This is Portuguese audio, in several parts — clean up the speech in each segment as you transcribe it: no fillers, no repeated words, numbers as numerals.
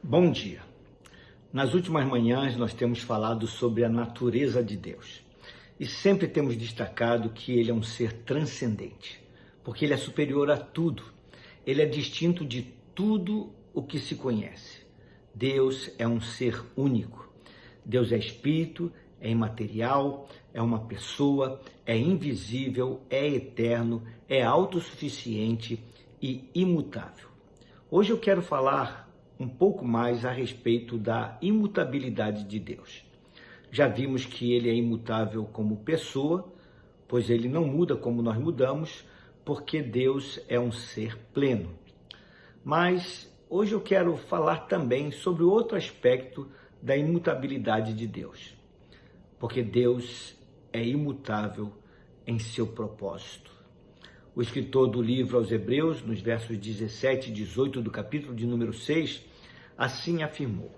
Bom dia. Nas últimas manhãs nós temos falado sobre a natureza de Deus e sempre temos destacado que Ele é um ser transcendente, porque Ele é superior a tudo, Ele é distinto de tudo o que se conhece. Deus é um ser único, Deus é espírito, é imaterial, é uma pessoa, é invisível, é eterno, é autossuficiente e imutável. Hoje eu quero falar um pouco mais a respeito da imutabilidade de Deus. Já vimos que ele é imutável como pessoa, pois ele não muda como nós mudamos, porque Deus é um ser pleno. Mas hoje eu quero falar também sobre outro aspecto da imutabilidade de Deus, porque Deus é imutável em seu propósito. O escritor do livro aos Hebreus, nos versos 17 e 18 do capítulo de número 6, assim afirmou: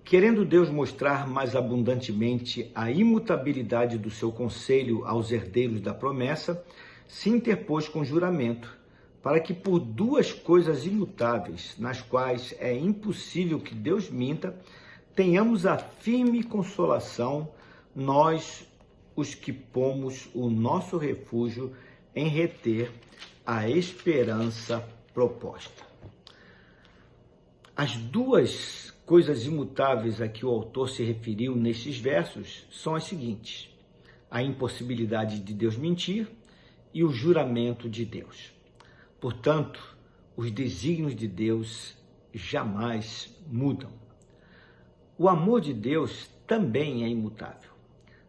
querendo Deus mostrar mais abundantemente a imutabilidade do seu conselho aos herdeiros da promessa, se interpôs com juramento, para que por duas coisas imutáveis, nas quais é impossível que Deus minta, tenhamos a firme consolação, nós, os que pomos o nosso refúgio em reter a esperança proposta. As duas coisas imutáveis a que o autor se referiu nestes versos são as seguintes: a impossibilidade de Deus mentir e o juramento de Deus. Portanto, os desígnios de Deus jamais mudam. O amor de Deus também é imutável.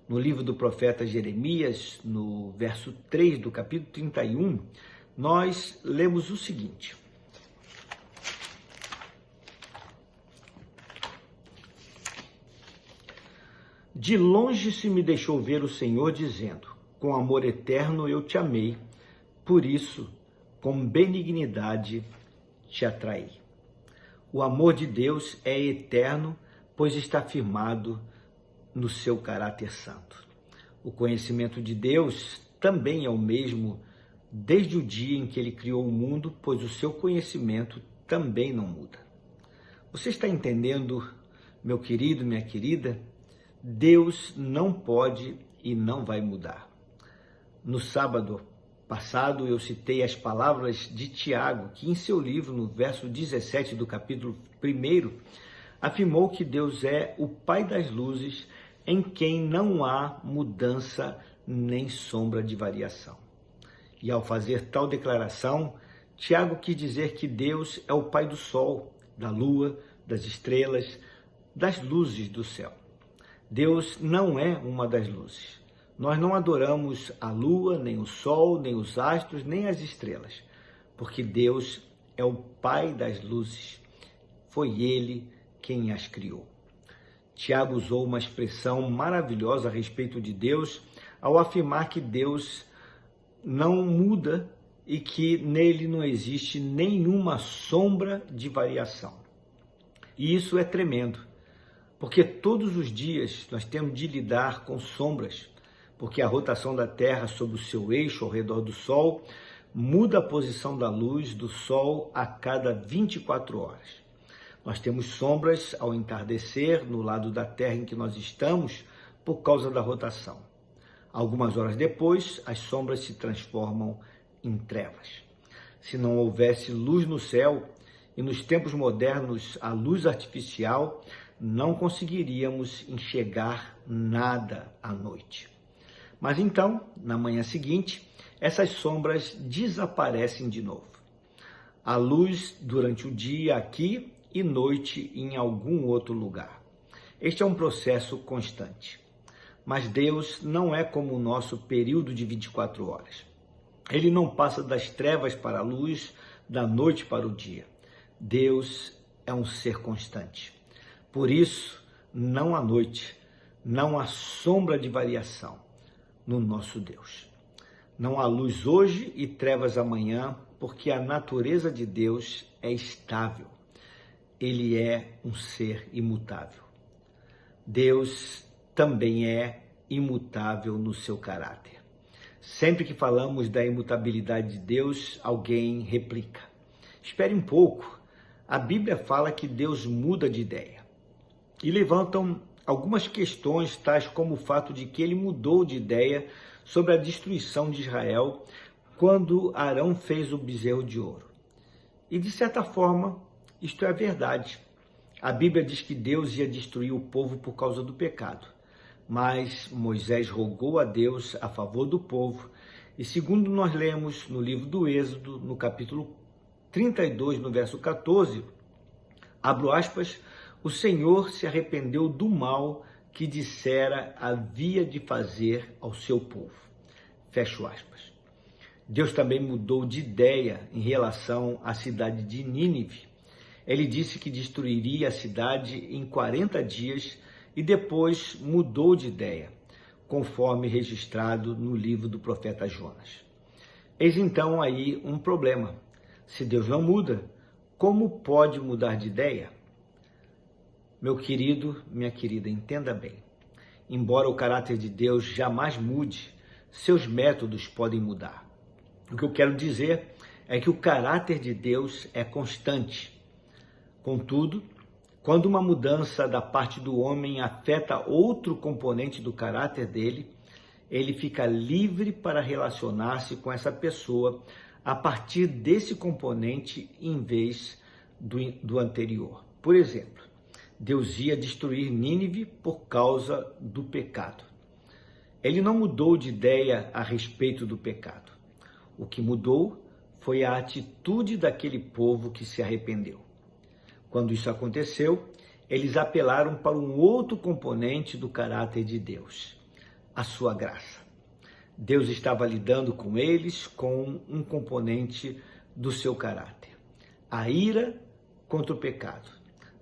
No livro do profeta Jeremias, no verso 3 do capítulo 31, nós lemos o seguinte: de longe se me deixou ver o Senhor dizendo, com amor eterno eu te amei, por isso, com benignidade te atraí. O amor de Deus é eterno, pois está firmado no seu caráter santo. O conhecimento de Deus também é o mesmo desde o dia em que ele criou o mundo, pois o seu conhecimento também não muda. Você está entendendo, meu querido, minha querida? Deus não pode e não vai mudar. No sábado passado eu citei as palavras de Tiago, que em seu livro, no verso 17 do capítulo 1, afirmou que Deus é o Pai das luzes, em quem não há mudança nem sombra de variação. E ao fazer tal declaração, Tiago quis dizer que Deus é o Pai do sol, da lua, das estrelas, das luzes do céu. Deus não é uma das luzes. Nós não adoramos a lua, nem o sol, nem os astros, nem as estrelas, porque Deus é o Pai das luzes. Foi Ele quem as criou. Tiago usou uma expressão maravilhosa a respeito de Deus ao afirmar que Deus não muda e que nele não existe nenhuma sombra de variação. E isso é tremendo, porque todos os dias nós temos de lidar com sombras, porque a rotação da Terra sobre o seu eixo ao redor do Sol muda a posição da luz do Sol a cada 24 horas. Nós temos sombras ao entardecer no lado da Terra em que nós estamos por causa da rotação. Algumas horas depois, as sombras se transformam em trevas. Se não houvesse luz no céu, e nos tempos modernos a luz artificial, não conseguiríamos enxergar nada à noite. Mas então, na manhã seguinte, essas sombras desaparecem de novo. A luz durante o dia aqui e noite em algum outro lugar. Este é um processo constante. Mas Deus não é como o nosso período de 24 horas. Ele não passa das trevas para a luz, da noite para o dia. Deus é um ser constante. Por isso, não há noite, não há sombra de variação no nosso Deus. Não há luz hoje e trevas amanhã, porque a natureza de Deus é estável. Ele é um ser imutável. Deus também é imutável no seu caráter. Sempre que falamos da imutabilidade de Deus, alguém replica: espere um pouco, a Bíblia fala que Deus muda de ideia. E levantam algumas questões, tais como o fato de que ele mudou de ideia sobre a destruição de Israel quando Arão fez o bezerro de ouro. E de certa forma, isto é verdade. A Bíblia diz que Deus ia destruir o povo por causa do pecado. Mas Moisés rogou a Deus a favor do povo. E segundo nós lemos no livro do Êxodo, no capítulo 32, no verso 14, abro aspas, o Senhor se arrependeu do mal que dissera havia de fazer ao seu povo. Fecho aspas. Deus também mudou de ideia em relação à cidade de Nínive. Ele disse que destruiria a cidade em 40 dias e depois mudou de ideia, conforme registrado no livro do profeta Jonas. Eis então aí um problema. Se Deus não muda, como pode mudar de ideia? Meu querido, minha querida, entenda bem. Embora o caráter de Deus jamais mude, seus métodos podem mudar. O que eu quero dizer é que o caráter de Deus é constante. Contudo, quando uma mudança da parte do homem afeta outro componente do caráter dele, ele fica livre para relacionar-se com essa pessoa a partir desse componente em vez do anterior. Por exemplo, Deus ia destruir Nínive por causa do pecado. Ele não mudou de ideia a respeito do pecado. O que mudou foi a atitude daquele povo que se arrependeu. Quando isso aconteceu, eles apelaram para um outro componente do caráter de Deus, a sua graça. Deus estava lidando com eles com um componente do seu caráter, a ira contra o pecado.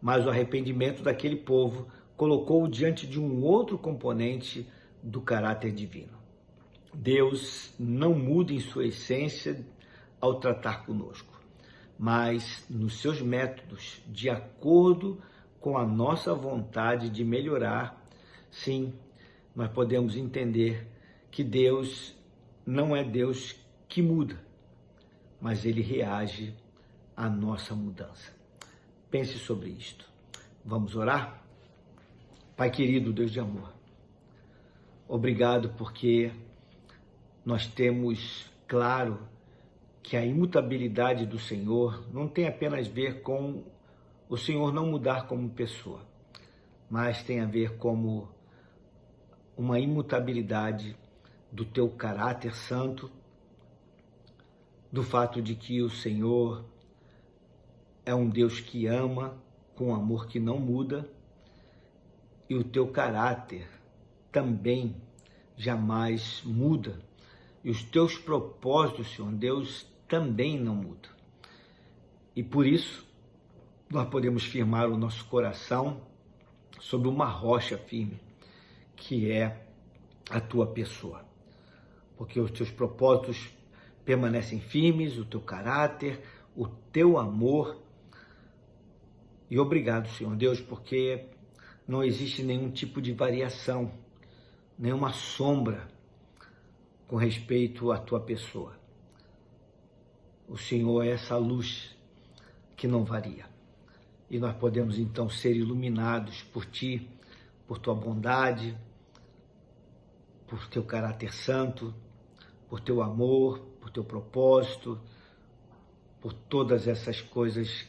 Mas o arrependimento daquele povo colocou-o diante de um outro componente do caráter divino. Deus não muda em sua essência ao tratar conosco, mas nos seus métodos, de acordo com a nossa vontade de melhorar. Sim, nós podemos entender que Deus não é Deus que muda, mas Ele reage à nossa mudança. Pense sobre isto. Vamos orar? Pai querido, Deus de amor, obrigado porque nós temos claro que a imutabilidade do Senhor não tem apenas a ver com o Senhor não mudar como pessoa, mas tem a ver como uma imutabilidade do teu caráter santo, do fato de que o Senhor é um Deus que ama com um amor que não muda, e o teu caráter também jamais muda. E os teus propósitos, Senhor Deus, também não mudam. E por isso, nós podemos firmar o nosso coração sobre uma rocha firme, que é a tua pessoa. Porque os teus propósitos permanecem firmes, o teu caráter, o teu amor. E obrigado, Senhor Deus, porque não existe nenhum tipo de variação, nenhuma sombra com respeito à tua pessoa. O Senhor é essa luz que não varia. E nós podemos então ser iluminados por ti, por tua bondade, por teu caráter santo, por teu amor, por teu propósito, por todas essas coisas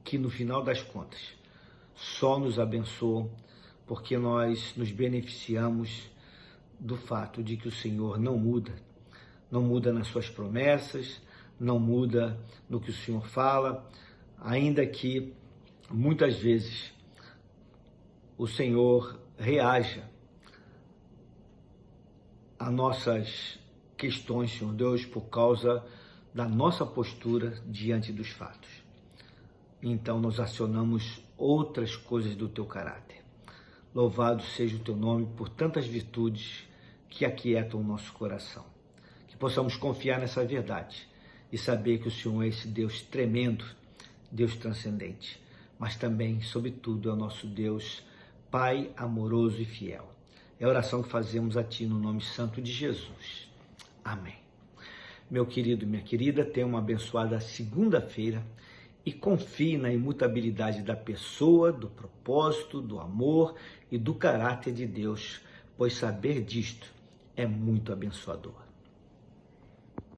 que no final das contas só nos abençoam, porque nós nos beneficiamos do fato de que o Senhor não muda nas suas promessas, não muda no que o Senhor fala, ainda que muitas vezes o Senhor reaja a nossas questões, Senhor Deus, por causa da nossa postura diante dos fatos. Então nós acionamos outras coisas do teu caráter. Louvado seja o teu nome por tantas virtudes que aquietam o nosso coração. Que possamos confiar nessa verdade e saber que o Senhor é esse Deus tremendo, Deus transcendente, mas também, sobretudo, é o nosso Deus, Pai amoroso e fiel. É a oração que fazemos a Ti no nome santo de Jesus. Amém. Meu querido e minha querida, tenha uma abençoada segunda-feira e confie na imutabilidade da pessoa, do propósito, do amor e do caráter de Deus, pois saber disto é muito abençoador.